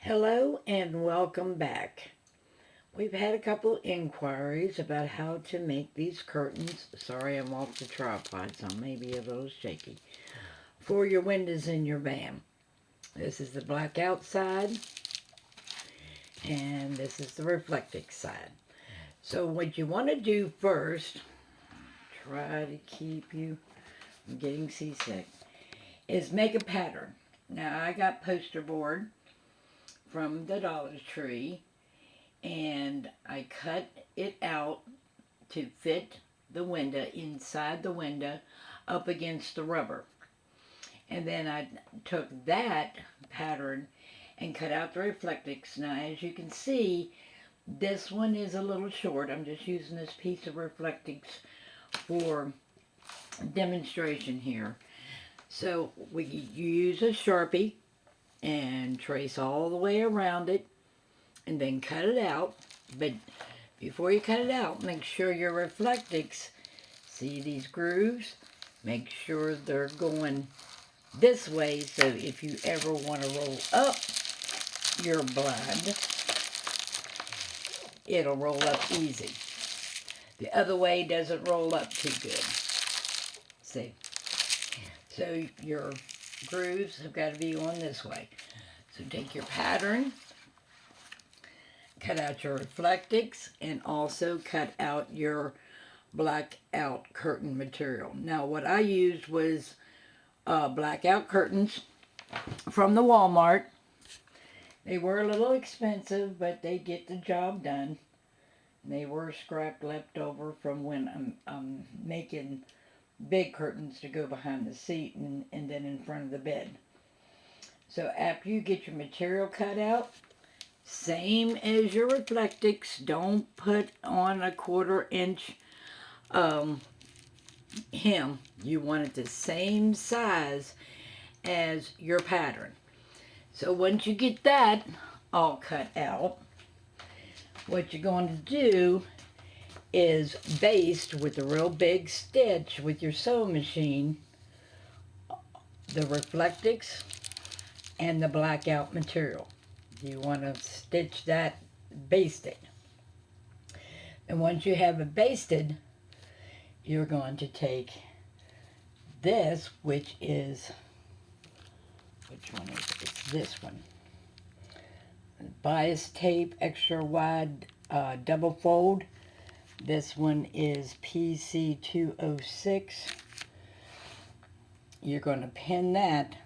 Hello and welcome back. We've had a couple inquiries about how to make these curtains. Sorry, I'm off the tripod, so I may be a little shaky. For your windows in your van. This is the black outside, and this is the reflective side. So what you want to do first, try to keep you from getting seasick, is make a pattern. Now I got poster board from the Dollar Tree, and I cut it out to fit the window, inside the window, up against the rubber. And then I took that pattern and cut out the reflectix. Now as you can see, this one is a little short. I'm just using this piece of reflectix for demonstration here. So you use a Sharpie and trace all the way around it and then cut it out. But before you cut it out, make sure your reflectix, see these grooves, make sure they're going this way, so if you ever want to roll up your blind, it'll roll up easy. The other way doesn't roll up too good. See? So your grooves have got to be on this way. So take your pattern, cut out your reflectix, and also cut out your blackout curtain material. Now what I used was blackout curtains from the Walmart. They were a little expensive, but they get the job done. They were scrap left over from when I'm making big curtains to go behind the seat and then in front of the bed. So after you get your material cut out, same as your reflectix, don't put on a 1/4 inch hem. You want it the same size as your pattern. So once you get that all cut out, what you're going to do is baste with a real big stitch with your sewing machine the reflectix and the blackout material. You want to stitch that, baste it. And once you have it basted, you're going to take this, which one is it? It's this one. Bias tape, extra wide double fold. This one is PC206. You're going to pin that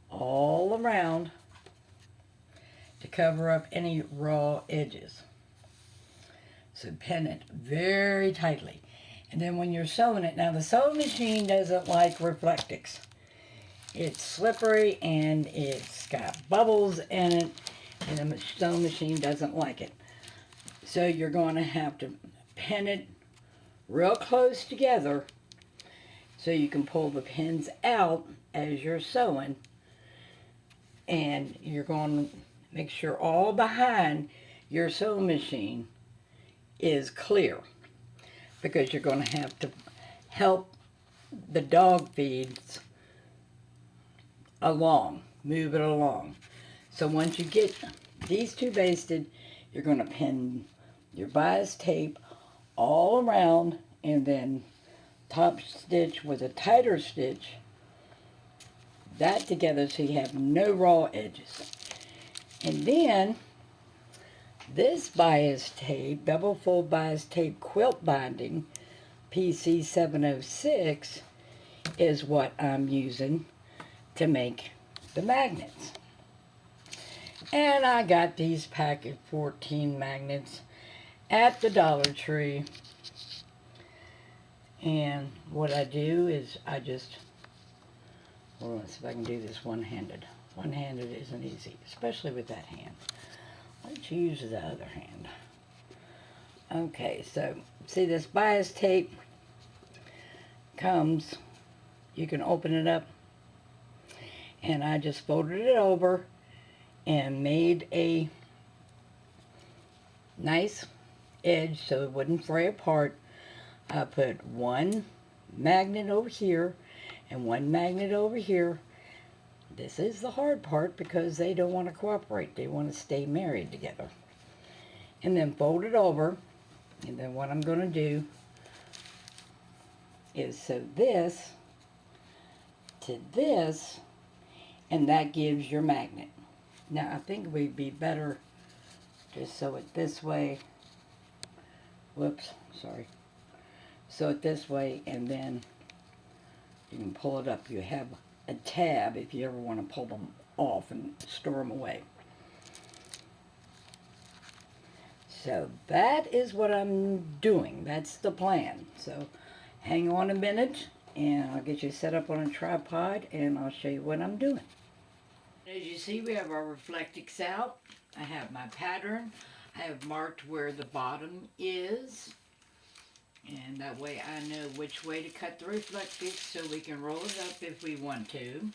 all around to cover up any raw edges. So pin it very tightly. And then when you're sewing it, now the sewing machine doesn't like reflectix. It's slippery and it's got bubbles in it, and the sewing machine doesn't like it. So you're going to have to pin it real close together so you can pull the pins out as you're sewing. And you're going to make sure all behind your sewing machine is clear, because you're going to have to help the dog feeds along, move it along. So once you get these two basted, you're going to pin your bias tape all around and then top stitch with a tighter stitch that together so you have no raw edges. And then this bias tape, double fold bias tape quilt binding, PC706, is what I'm using to make the magnets. And I got these pack of 14 magnets at the Dollar Tree. And what I do is I just, hold on, let's see if I can do this one-handed. One-handed isn't easy, especially with that hand. Let's use the other hand. Okay, so see this bias tape comes, you can open it up, and I just folded it over and made a nice edge so it wouldn't fray apart. I put one magnet over here and one magnet over here, This is the hard part because they don't want to cooperate. They want to stay married together. And then fold it over. And then what I'm going to do is sew this to this, and that gives your magnet. Now I think it would be better to sew it this way. Whoops, sorry. Sew it this way, and then you can pull it up. You have a tab if you ever want to pull them off and store them away. So that is what I'm doing. That's the plan. So hang on a minute and I'll get you set up on a tripod and I'll show you what I'm doing. As you see, we have our reflectix out. I have my pattern. I have marked where the bottom is. And that way I know which way to cut the reflectix so we can roll it up if we want to.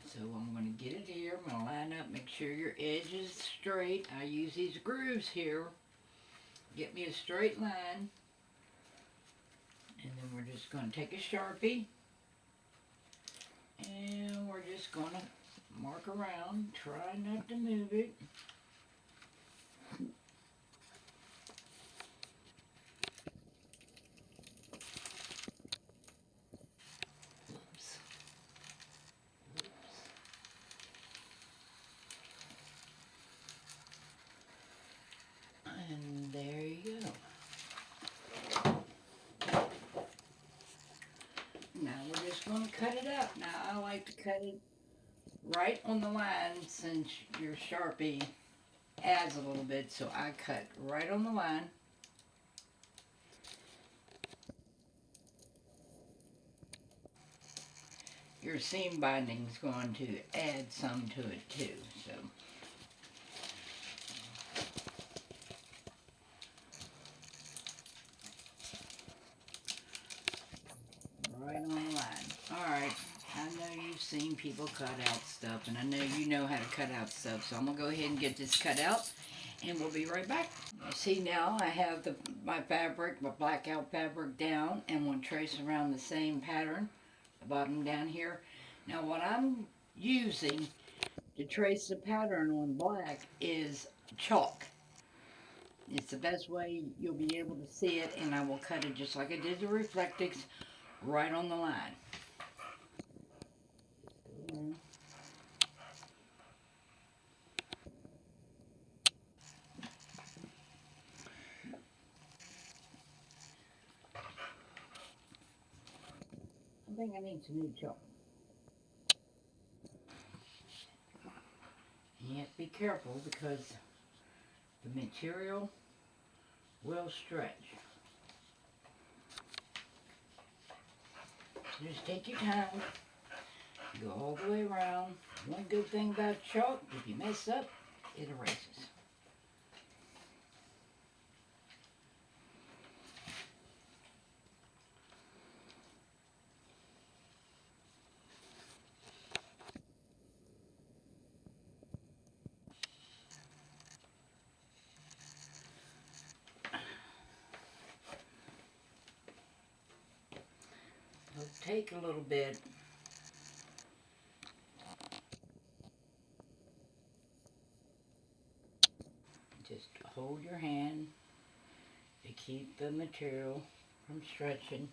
So I'm going to get it here. I'm going to line up, make sure your edge is straight. I use these grooves here. Get me a straight line. And then we're just going to take a Sharpie. And we're just going to mark around. Try not to move it. Oops. And there you go. Now we're just going to cut it up. Now I like to cut it right on the line since your Sharpie adds a little bit, so I cut right on the line. Your seam binding is going to add some to it too, so. Right on the line. Alright, I know you've seen people cut out stuff, and I know you know how to cut out stuff, so I'm going to go ahead and get this cut out, and we'll be right back. You see now I have my fabric, my blackout fabric down, and we'll trace around the same pattern, the bottom down here. Now what I'm using to trace the pattern on black is chalk. It's the best way you'll be able to see it, and I will cut it just like I did the reflectix, right on the line. I think I need some new chalk. You have to be careful because the material will stretch. So just take your time, go all the way around. One good thing about chalk, if you mess up, it erases. It'll take a little bit. Just hold your hand to keep the material from stretching.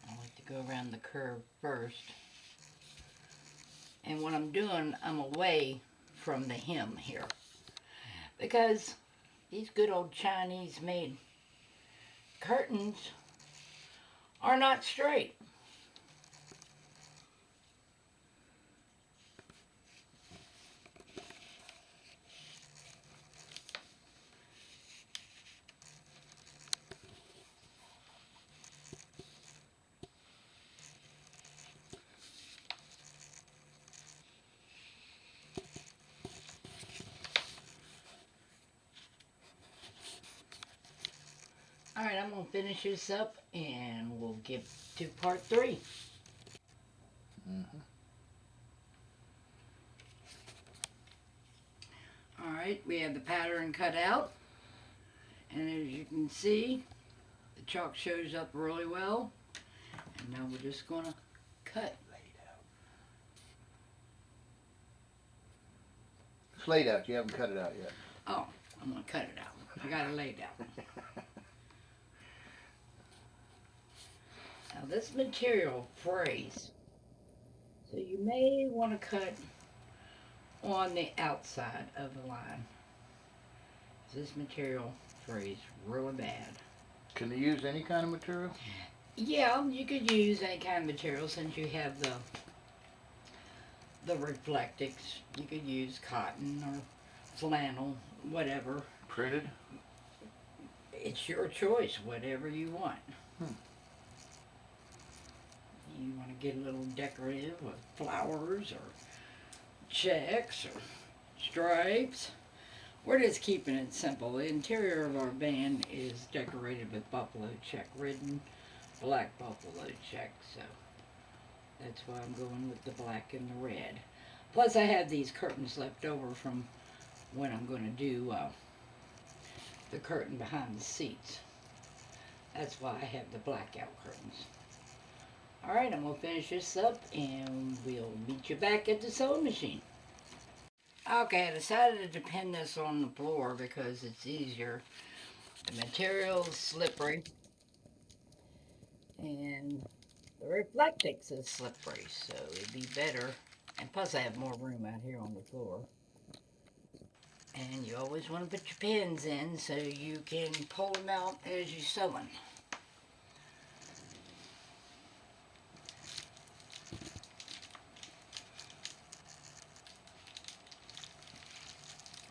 I like to go around the curve first. And what I'm doing, I'm away from the hem here. Because these good old Chinese made curtains are not straight. Alright, I'm going to finish this up and we'll get to part 3. Alright, we have the pattern cut out And as you can see, the chalk shows up really well. And now we're just going to cut. It's laid out. You haven't cut it out yet. Oh, I'm going to cut it out. I got it laid out. Now this material frays. So you may want to cut on the outside of the line. This material frays really bad. Can you use any kind of material? Yeah, you could use any kind of material since you have the reflectics. You could use cotton or flannel, whatever. Printed? It's your choice, whatever you want. You want to get a little decorative with flowers or checks or stripes. We're just keeping it simple. The interior of our van is decorated with buffalo check, written black buffalo check, so that's why I'm going with the black and the red. Plus I have these curtains left over from when I'm going to do the curtain behind the seats. That's why I have the blackout curtains. Alright, I'm going to finish this up and we'll meet you back at the sewing machine. Okay, I decided to pin this on the floor because it's easier. The material is slippery and the reflectix is slippery, so it'd be better. And plus I have more room out here on the floor. And you always want to put your pins in so you can pull them out as you're sewing.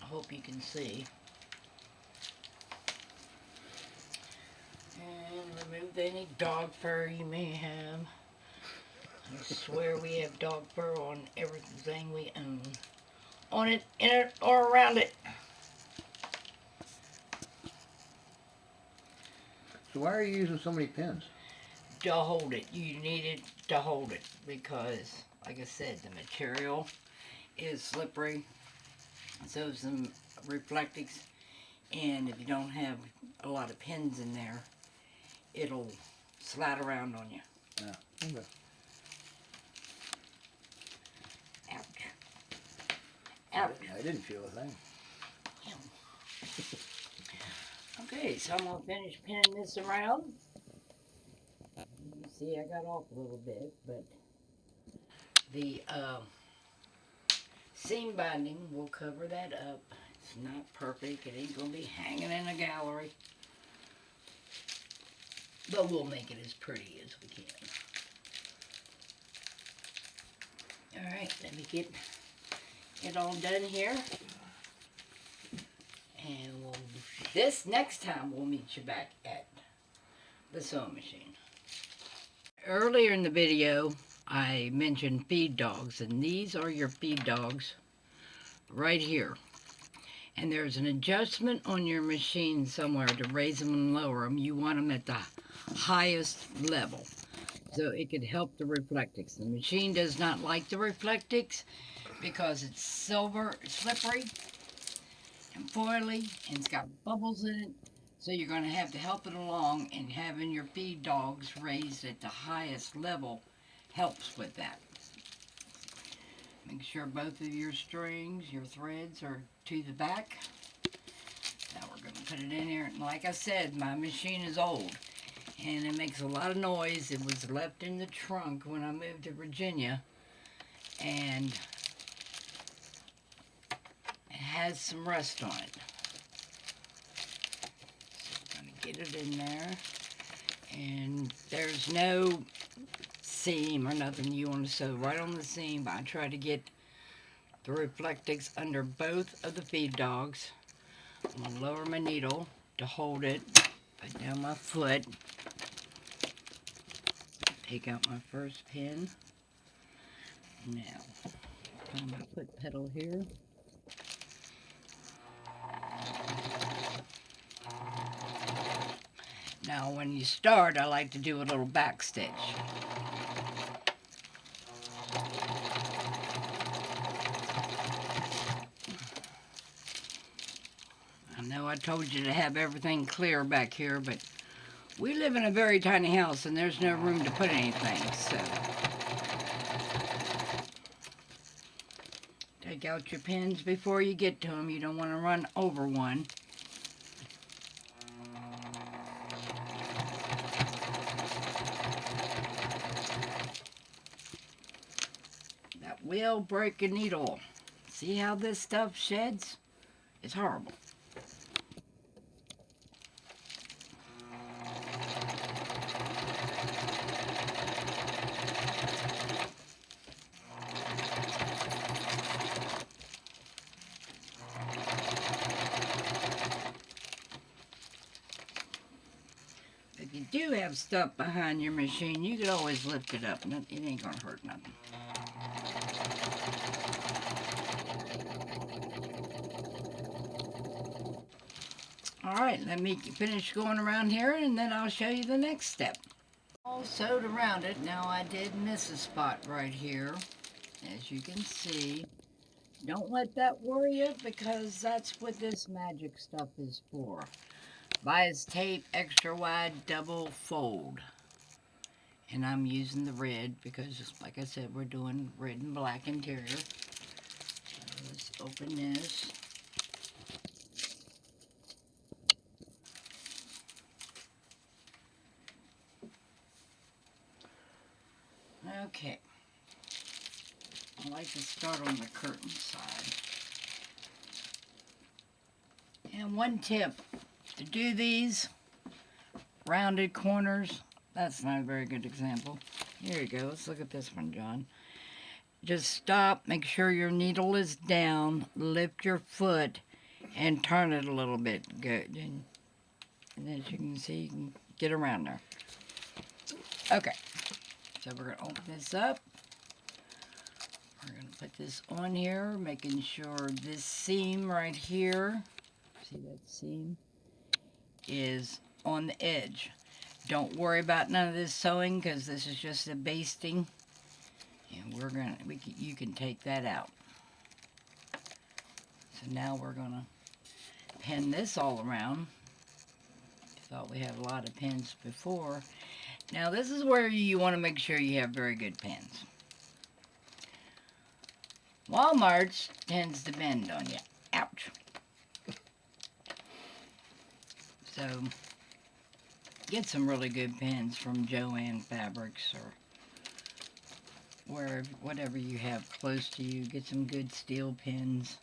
I hope you can see. And remove any dog fur you may have. I swear we have dog fur on everything we own. On it, in it, or around it. So why are you using so many pins? To hold it. You need it to hold it because, like I said, the material is slippery. So is the reflectix. And if you don't have a lot of pins in there, it'll slide around on you. Yeah. Okay. Ouch. Ouch. I didn't feel a thing. Okay, so I'm going to finish pinning this around. You see, I got off a little bit, but the seam binding will cover that up. It's not perfect. It ain't going to be hanging in a gallery. But we'll make it as pretty as we can. Alright, let me get it all done here. And this next time we'll meet you back at the sewing machine. Earlier in the video, I mentioned feed dogs, and these are your feed dogs right here. And there's an adjustment on your machine somewhere to raise them and lower them. You want them at the highest level, so it could help the reflectix. The machine does not like the reflectix because it's silver, slippery, and foily, and it's got bubbles in it. So you're going to have to help it along, and having your feed dogs raised at the highest level helps with that. Make sure both of your strings, your threads, are to the back. Now we're going to put it in here. And like I said, my machine is old, and it makes a lot of noise. It was left in the trunk when I moved to Virginia, and it has some rust on it. So I'm going to get it in there, and there's no seam or nothing you want to sew right on the seam, but I try to get the reflectix under both of the feed dogs. I'm going to lower my needle to hold it, put down my foot, take out my first pin. Now, put my foot pedal here. Now when you start, I like to do a little back stitch. I know I told you to have everything clear back here, but we live in a very tiny house and there's no room to put anything, so take out your pins before you get to them. You don't want to run over one. That will break a needle. See how this stuff sheds? It's horrible. If you do have stuff behind your machine, you could always lift it up. It ain't gonna hurt nothing. Alright, let me finish going around here and then I'll show you the next step. All sewed around it. Now I did miss a spot right here, as you can see. Don't let that worry you because that's what this magic stuff is for. Bias tape, extra wide, double fold. And I'm using the red because, like I said, we're doing red and black interior. So let's open this. Okay. I like to start on the curtain side. And one tip, to do these rounded corners, that's not a very good example. Here you go, let's look at this one, John. Just stop, make sure your needle is down, lift your foot, and turn it a little bit. Good. And as you can see, you can get around there. Okay, so we're going to open this up. We're going to put this on here, making sure this seam right here, see that seam, is on the edge. Don't worry about none of this sewing because this is just a basting. And you can take that out. So now we're going to pin this all around. Thought we had a lot of pins before. Now this is where you want to make sure you have very good pins. Walmart's tends to bend on you. Ouch. So get some really good pins from Joann Fabrics or whatever you have close to you. Get some good steel pins.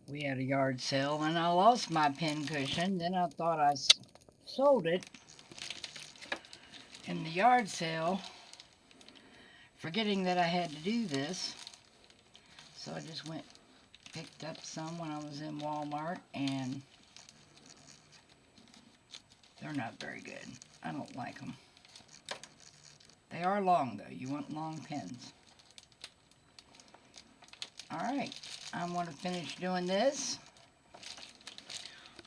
We had a yard sale and I lost my pin cushion. Then I thought I sold it in the yard sale, forgetting that I had to do this. So I just picked up some when I was in Walmart, and they're not very good. I don't like them. They are long though. You want long pins. Alright, I want to finish doing this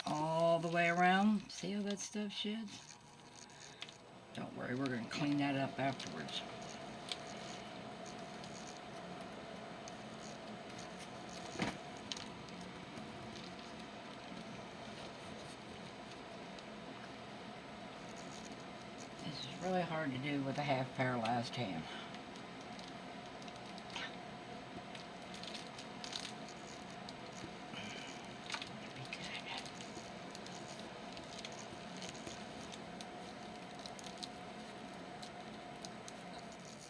all the way around. See how that stuff sheds? Don't worry, we're going to clean that up afterwards. This is really hard to do with a half paralyzed hand.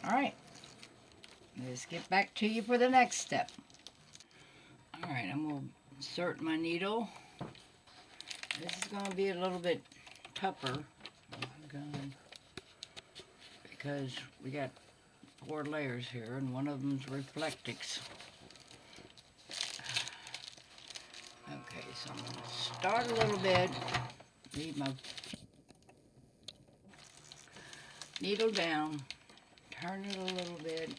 Alright, let's get back to you for the next step. Alright, I'm going to insert my needle. This is going to be a little bit tougher because we got 4 layers here and one of them's reflectix. Okay, so I'm going to start a little bit, leave my needle down, turn it a little bit,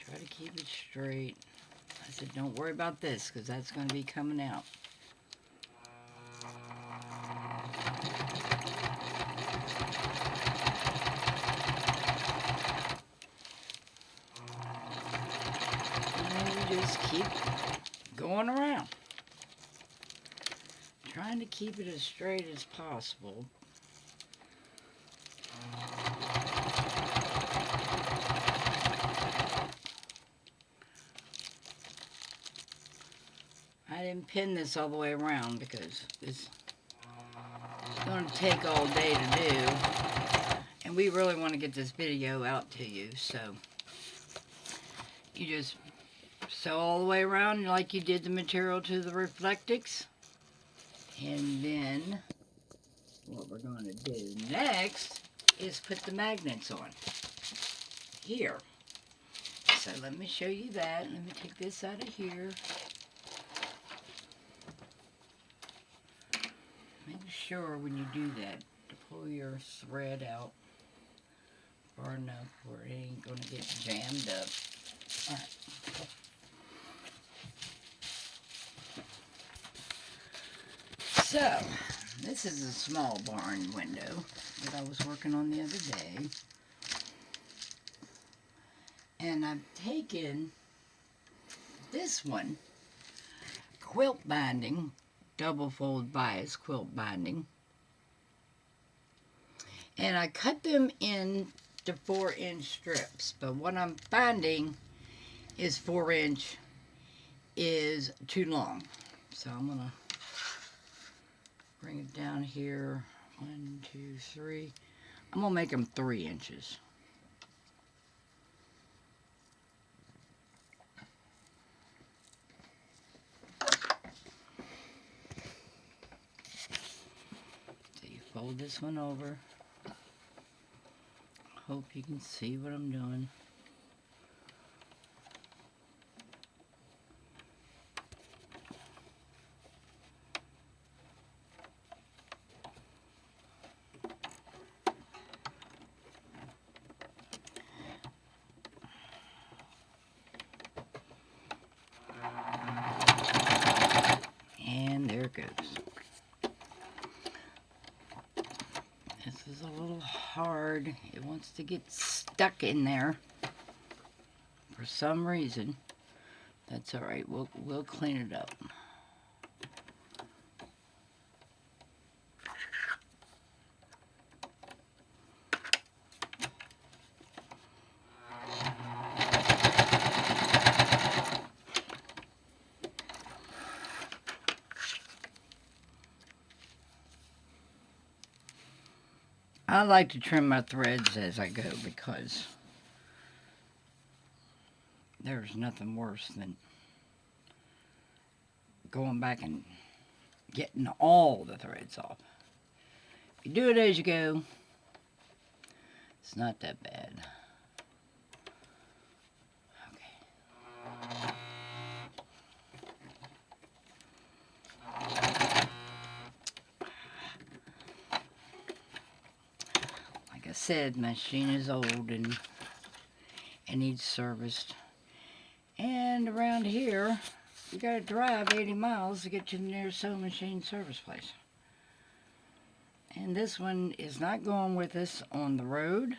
try to keep it straight. I said don't worry about this because that's going to be coming out. just keep going around. Trying to keep it as straight as possible. I didn't pin this all the way around because it's going to take all day to do. And we really want to get this video out to you, so you just sew all the way around like you did the material to the Reflectix. And then what we're going to do next is put the magnets on here. So let me show you that. Let me take this out of here. Make sure when you do that to pull your thread out far enough where it ain't going to get jammed up. Alright. So, this is a small barn window that I was working on the other day. And I've taken this one, quilt binding, double fold bias quilt binding, and I cut them into 4-inch strips, but what I'm finding is 4-inch is too long. So I'm gonna bring it down here, 1, 2, 3. I'm gonna make them 3 inches. So you fold this one over. Hope you can see what I'm doing. And there it goes. This is a little hard. It wants to get stuck in there for some reason. That's all right. We'll clean it up. I like to trim my threads as I go because there's nothing worse than going back and getting all the threads off. If you do it as you go, it's not that bad. Okay. Like I said, my machine is old and it needs serviced. And around here, you gotta drive 80 miles to get to the nearest sewing machine service place. And this one is not going with us on the road,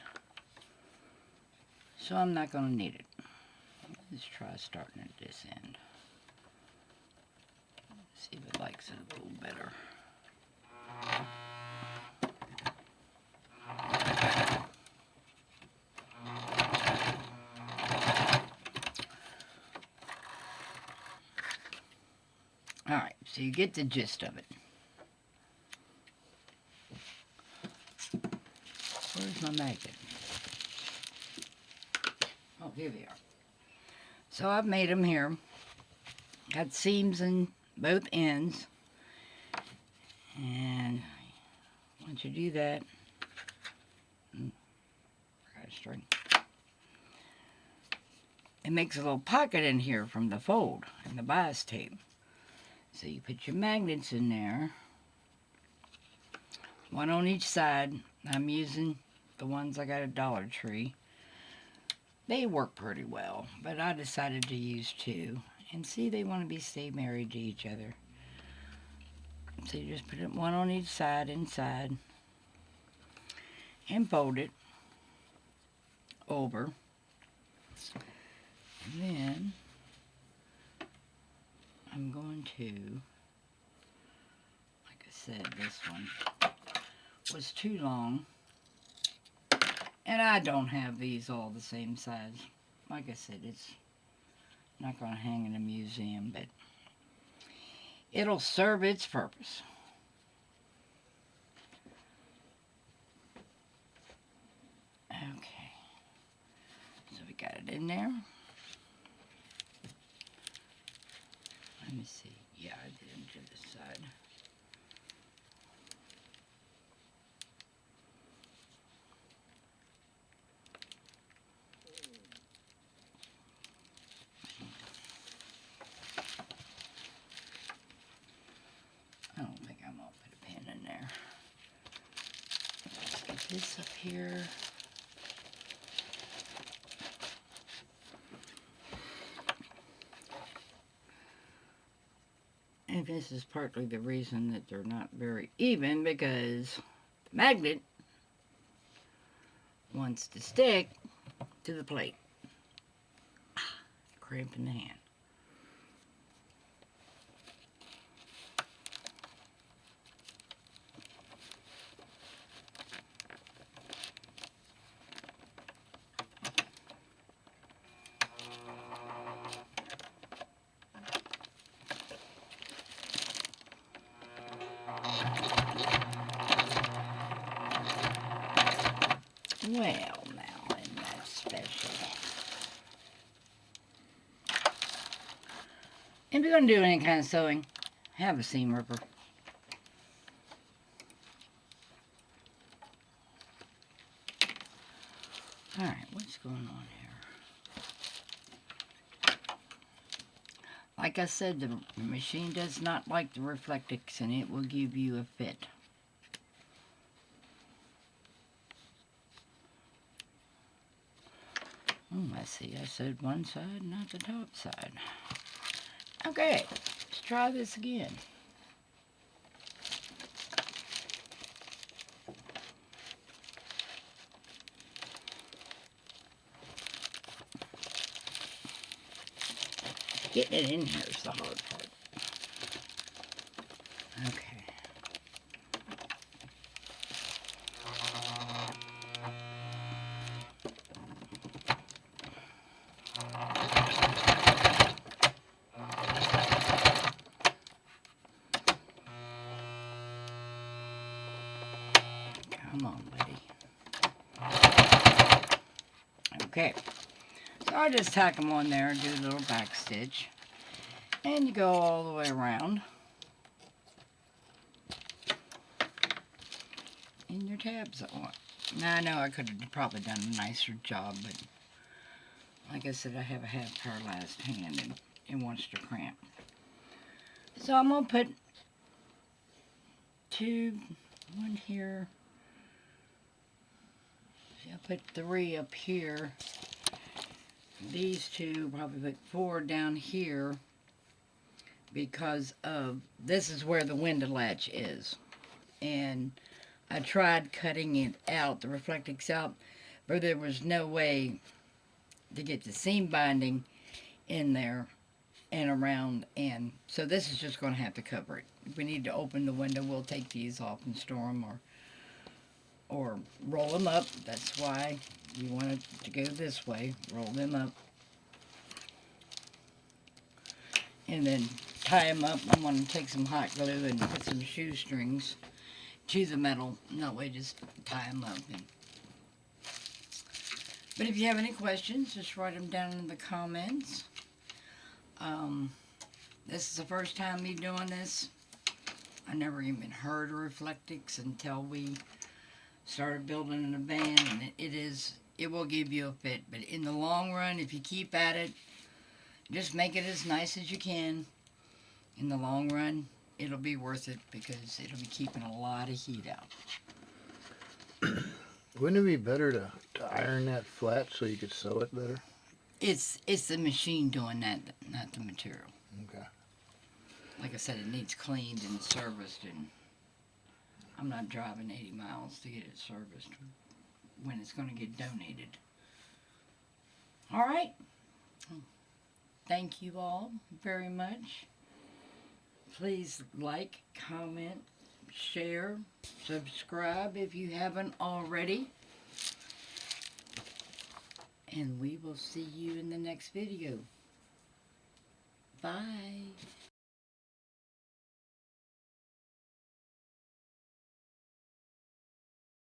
so I'm not gonna need it. Let's try starting at this end. See if it likes it a little better. Alright, so you get the gist of it. Where's my magnet? Oh, here they are. So I've made them here. Got seams in both ends. And once you do that, got a string. It makes a little pocket in here from the fold and the bias tape. So you put your magnets in there, one on each side. I'm using the ones I got at Dollar Tree. They work pretty well, but I decided to use 2. And see, they want to stay married to each other. So you just put it one on each side inside and fold it over. And then one too. Like I said, this one was too long. And I don't have these all the same size. Like I said, it's not going to hang in a museum, but it'll serve its purpose. Okay. So we got it in there. Let me see. Yeah, I did it to this side. I don't think I'm going to put a pin in there. Let's get this up here. And this is partly the reason that they're not very even, because the magnet wants to stick to the plate. Cramp in the hand. Well, now, isn't that special? If you're going to do any kind of sewing, have a seam ripper. Alright, what's going on here? Like I said, the machine does not like the reflectix, and it will give you a fit. I see. I sewed one side, not the top side. Okay, let's try this again. Getting it in here is the hard part. Okay. Come on, buddy. Okay. So I just tack them on there and do a little back stitch. And you go all the way around. And your tabs on. Now, I know I could have probably done a nicer job, but like I said, I have a half paralyzed hand and it wants to cramp. So I'm going to put one here. See, I'll put 3 up here. These 2, probably put 4 down here, because of, this is where the window latch is. And I tried cutting it out, the reflectix out, but there was no way to get the seam binding in there and around, and so this is just going to have to cover it. If we need to open the window, we'll take these off and store them, or roll them up. That's why you want it to go this way. Roll them up. And then tie them up. I'm going to take some hot glue and put some shoestrings to the metal. And that way just tie them up. But if you have any questions, just write them down in the comments. This is the first time me doing this. I never even heard of reflectix until we started building in a van, and it will give you a fit. But in the long run, if you keep at it, just make it as nice as you can. In the long run, it'll be worth it, because it'll be keeping a lot of heat out. Wouldn't it be better to iron that flat so you could sew it better? It's the machine doing that, not the material. Okay. Like I said, it needs cleaned and serviced, and I'm not driving 80 miles to get it serviced when it's going to get donated. All right. Thank you all very much. Please like, comment, share, subscribe if you haven't already. And we will see you in the next video. Bye.